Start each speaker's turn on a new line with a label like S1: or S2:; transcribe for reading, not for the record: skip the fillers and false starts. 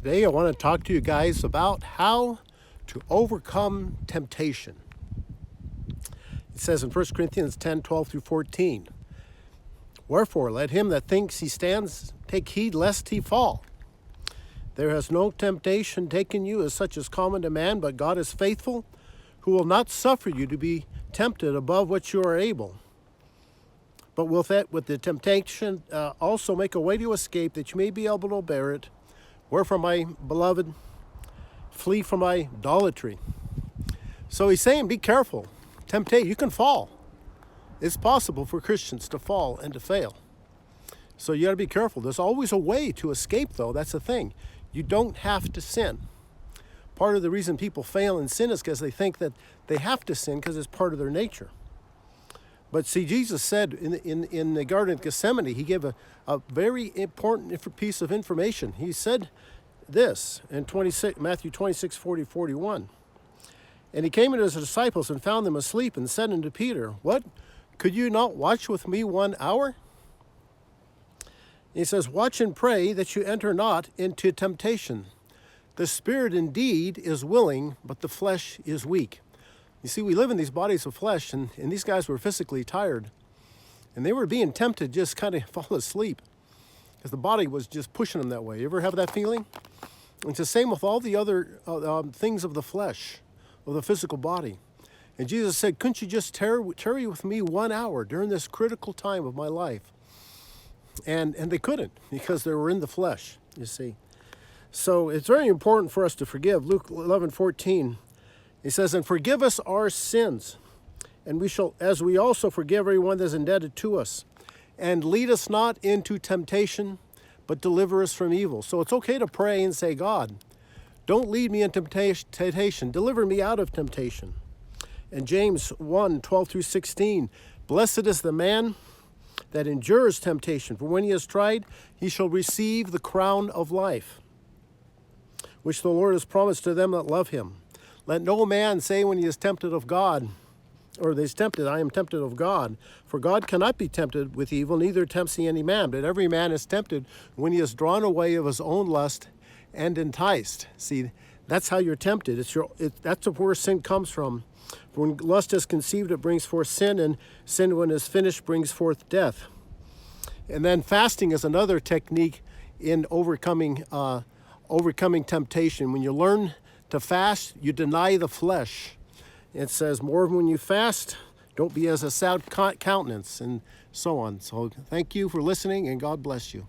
S1: Today I want to talk to you guys about how to overcome temptation. It says in 1 Corinthians 10:12 through 14, "Wherefore let him that thinks he stands take heed lest he fall. There has no temptation taken you as such as common to man, but God is faithful, who will not suffer you to be tempted above what you are able. But with the temptation also make a way to escape, that you may be able to bear it. Wherefore, my beloved, flee from idolatry." So he's saying, be careful. Temptation, you can fall. It's possible for Christians to fall and to fail. So you got to be careful. There's always a way to escape, though. That's the thing. You don't have to sin. Part of the reason people fail and sin is because they think that they have to sin because it's part of their nature. But see, Jesus said in the Garden of Gethsemane, he gave a very important piece of information. He said this in Matthew 26, 40, 41. "And he came unto his disciples and found them asleep, and said unto Peter, What? Could you not watch with me 1 hour? He says, "Watch and pray that you enter not into temptation. The spirit indeed is willing, but the flesh is weak." You see, we live in these bodies of flesh, and these guys were physically tired. And they were being tempted to just kind of fall asleep because the body was just pushing them that way. You ever have that feeling? It's the same with all the other things of the flesh, of the physical body. And Jesus said, "Couldn't you just tarry with me 1 hour during this critical time of my life?" And they couldn't, because they were in the flesh, you see. So it's very important for us to forgive. Luke 11:14. He says, "And forgive us our sins, and we shall, as we also forgive everyone that is indebted to us. And lead us not into temptation, but deliver us from evil." So it's okay to pray and say, "God, don't lead me into temptation. Deliver me out of temptation." And James 1:12 through 16, "Blessed is the man that endures temptation, for when he is tried, he shall receive the crown of life, which the Lord has promised to them that love him. Let no man say when he is tempted of God, or is tempted, I am tempted of God. For God cannot be tempted with evil, neither tempts he any man. But every man is tempted when he is drawn away of his own lust and enticed." See, that's how you're tempted. That's where sin comes from. For when lust is conceived, it brings forth sin, and sin, when it is finished, brings forth death. And then fasting is another technique in overcoming temptation. When you learn to fast, you deny the flesh. It says, "More when you fast, don't be as a sad countenance," and so on. So thank you for listening, and God bless you.